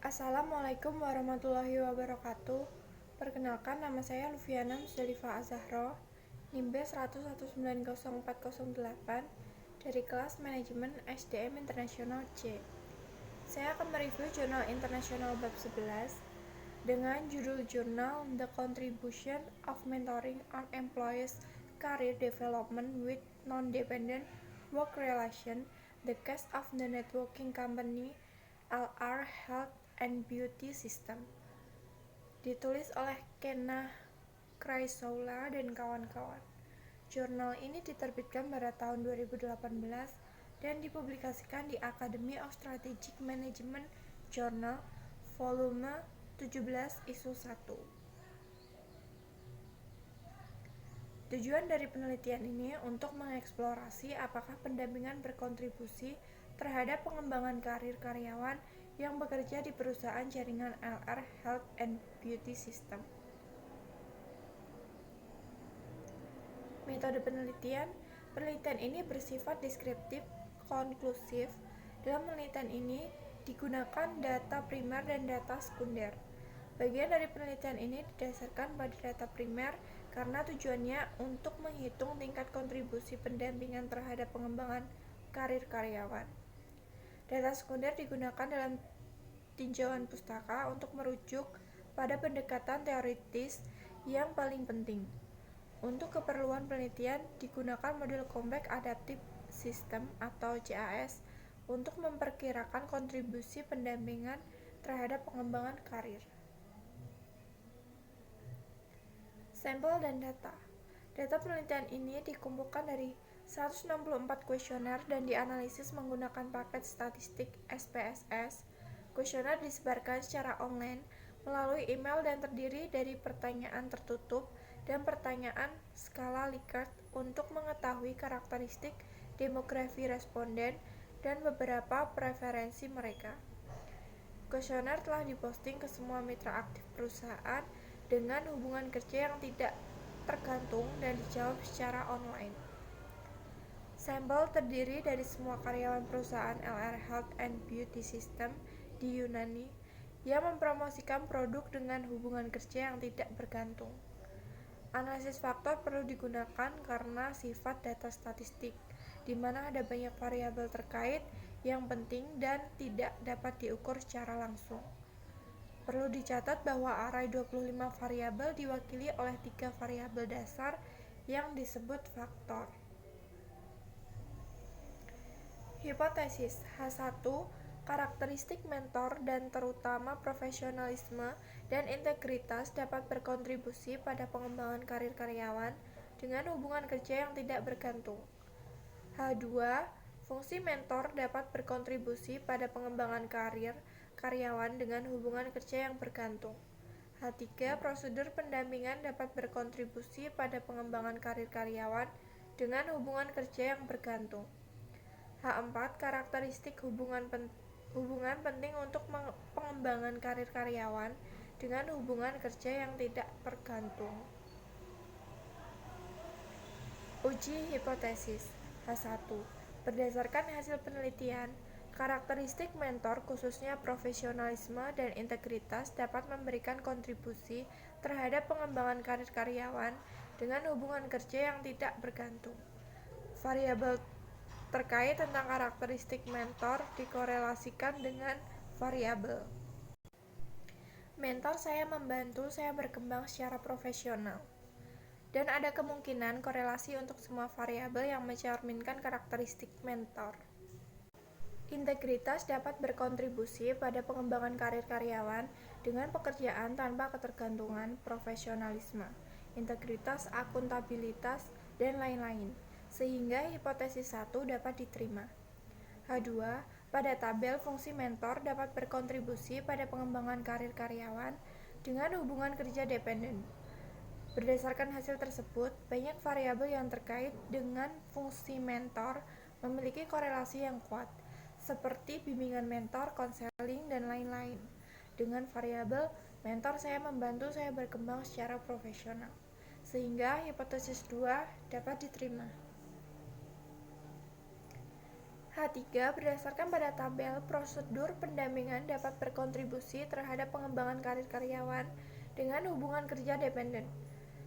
Assalamualaikum warahmatullahi wabarakatuh. Perkenalkan, nama saya Lufiana Musdalifah Azahro, NIM B1190408 dari kelas Manajemen SDM Internasional C. Saya akan mereview jurnal internasional bab 11 dengan judul jurnal The Contribution of Mentoring on Employees Career Development with Non-Dependent Work Relation, The Case of the Networking Company LR Health and Beauty System, ditulis oleh Kenna Chrysoula dan kawan-kawan. Jurnal ini diterbitkan pada tahun 2018 dan dipublikasikan di Academy of Strategic Management Journal volume 17 isu 1. Tujuan dari penelitian ini untuk mengeksplorasi apakah pendampingan berkontribusi terhadap pengembangan karir karyawan yang bekerja di perusahaan jaringan LR Health and Beauty System. Metode penelitian ini bersifat deskriptif konklusif. Dalam penelitian ini digunakan data primer dan data sekunder. Bagian dari penelitian ini didasarkan pada data primer karena tujuannya untuk menghitung tingkat kontribusi pendampingan terhadap pengembangan karir karyawan. Data sekunder digunakan dalam tinjauan pustaka untuk merujuk pada pendekatan teoritis yang paling penting. Untuk keperluan penelitian digunakan model Compact Adaptive System atau CAS untuk memperkirakan kontribusi pendampingan terhadap pengembangan karir. Sampel dan data. Data penelitian ini dikumpulkan dari 164 kuesioner dan dianalisis menggunakan paket statistik SPSS. Kuesioner disebarkan secara online melalui email dan terdiri dari pertanyaan tertutup dan pertanyaan skala Likert untuk mengetahui karakteristik demografi responden dan beberapa preferensi mereka. Kuesioner telah diposting ke semua mitra aktif perusahaan dengan hubungan kerja yang tidak tergantung dan dijawab secara online. Sampel terdiri dari semua karyawan perusahaan LR Health and Beauty System di Yunani yang mempromosikan produk dengan hubungan kerja yang tidak bergantung. Analisis faktor perlu digunakan karena sifat data statistik, di mana ada banyak variabel terkait yang penting dan tidak dapat diukur secara langsung. Perlu dicatat bahwa array 25 variabel diwakili oleh 3 variabel dasar yang disebut faktor. Hipotesis H1, karakteristik mentor dan terutama profesionalisme dan integritas dapat berkontribusi pada pengembangan karir karyawan dengan hubungan kerja yang tidak bergantung. H2, fungsi mentor dapat berkontribusi pada pengembangan karir karyawan dengan hubungan kerja yang bergantung. H3, prosedur pendampingan dapat berkontribusi pada pengembangan karir karyawan dengan hubungan kerja yang bergantung. H4, karakteristik hubungan penting untuk pengembangan karir karyawan dengan hubungan kerja yang tidak bergantung. Uji hipotesis H1. Berdasarkan hasil penelitian, karakteristik mentor khususnya profesionalisme dan integritas dapat memberikan kontribusi terhadap pengembangan karir karyawan dengan hubungan kerja yang tidak bergantung. Variabel terkait tentang karakteristik mentor dikorelasikan dengan variabel. Mentor saya membantu saya berkembang secara profesional. Dan ada kemungkinan korelasi untuk semua variabel yang mencerminkan karakteristik mentor. Integritas dapat berkontribusi pada pengembangan karir karyawan dengan pekerjaan tanpa ketergantungan, profesionalisme, integritas, akuntabilitas, dan lain-lain, sehingga hipotesis 1 dapat diterima. H2, pada tabel fungsi mentor dapat berkontribusi pada pengembangan karir karyawan dengan hubungan kerja dependen. Berdasarkan hasil tersebut, banyak variabel yang terkait dengan fungsi mentor memiliki korelasi yang kuat, seperti bimbingan mentor, konseling, dan lain-lain. Dengan variabel, mentor saya membantu saya berkembang secara profesional, sehingga hipotesis 2 dapat diterima. H3 berdasarkan pada tabel, prosedur pendampingan dapat berkontribusi terhadap pengembangan karir karyawan dengan hubungan kerja dependen.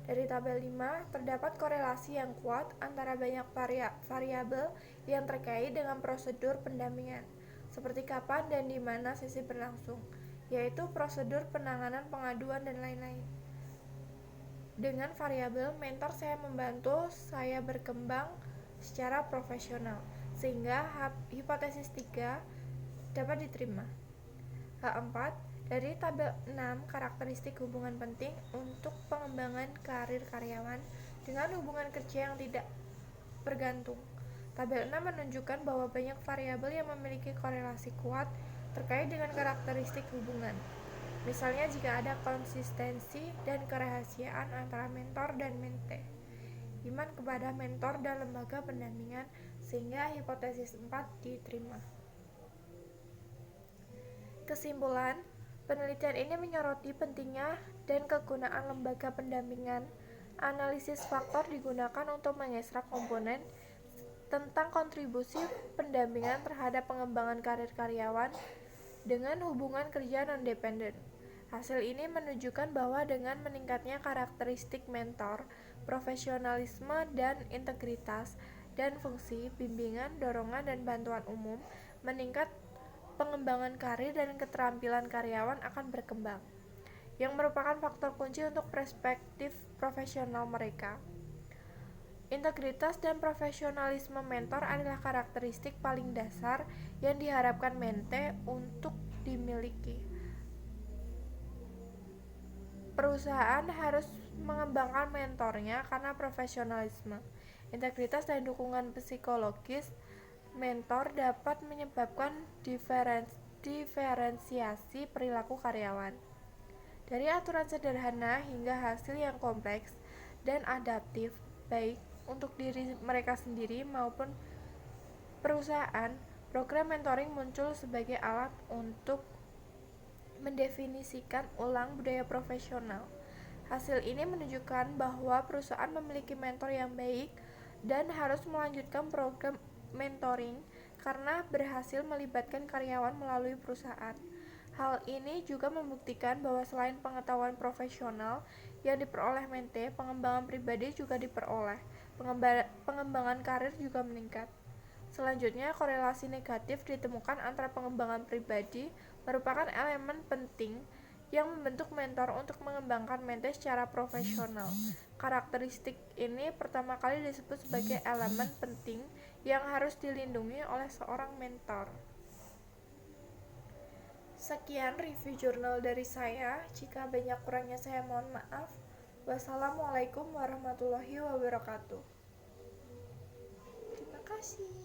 Dari tabel 5, terdapat korelasi yang kuat antara banyak variabel yang terkait dengan prosedur pendampingan, seperti kapan dan di mana sesi berlangsung, yaitu prosedur penanganan pengaduan dan lain-lain. Dengan variabel mentor saya membantu saya berkembang secara profesional, sehingga hipotesis 3 dapat diterima. H4, dari tabel 6 karakteristik hubungan penting untuk pengembangan karir karyawan dengan hubungan kerja yang tidak bergantung. Tabel 6 menunjukkan bahwa banyak variabel yang memiliki korelasi kuat terkait dengan karakteristik hubungan. Misalnya jika ada konsistensi dan kerahasiaan antara mentor dan mente, iman kepada mentor dan lembaga pendampingan, sehingga hipotesis 4 diterima. Kesimpulan, penelitian ini menyoroti pentingnya dan kegunaan lembaga pendampingan. Analisis faktor digunakan untuk mengekstra komponen tentang kontribusi pendampingan terhadap pengembangan karir karyawan dengan hubungan kerja non-dependen. Hasil ini menunjukkan bahwa dengan meningkatnya karakteristik mentor, profesionalisme dan integritas, dan fungsi, bimbingan, dorongan, dan bantuan umum, meningkat pengembangan karir dan keterampilan karyawan akan berkembang, yang merupakan faktor kunci untuk perspektif profesional mereka. Integritas dan profesionalisme mentor adalah karakteristik paling dasar yang diharapkan mente untuk dimiliki. Perusahaan harus mengembangkan mentornya karena profesionalisme, integritas, dan dukungan psikologis mentor dapat menyebabkan diferensiasi perilaku karyawan. Dari aturan sederhana hingga hasil yang kompleks dan adaptif, baik untuk diri mereka sendiri maupun perusahaan, program mentoring muncul sebagai alat untuk mendefinisikan ulang budaya profesional. Hasil ini menunjukkan bahwa perusahaan memiliki mentor yang baik dan harus melanjutkan program mentoring karena berhasil melibatkan karyawan melalui perusahaan. Hal ini juga membuktikan bahwa selain pengetahuan profesional yang diperoleh mente, pengembangan pribadi juga diperoleh. Pengembangan karir juga meningkat. Selanjutnya, korelasi negatif ditemukan antara pengembangan pribadi merupakan elemen penting yang membentuk mentor untuk mengembangkan mente secara profesional. Karakteristik ini pertama kali disebut sebagai elemen penting yang harus dilindungi oleh seorang mentor. Sekian review jurnal dari saya. Jika banyak kurangnya saya mohon maaf. Wassalamualaikum warahmatullahi wabarakatuh. Terima kasih.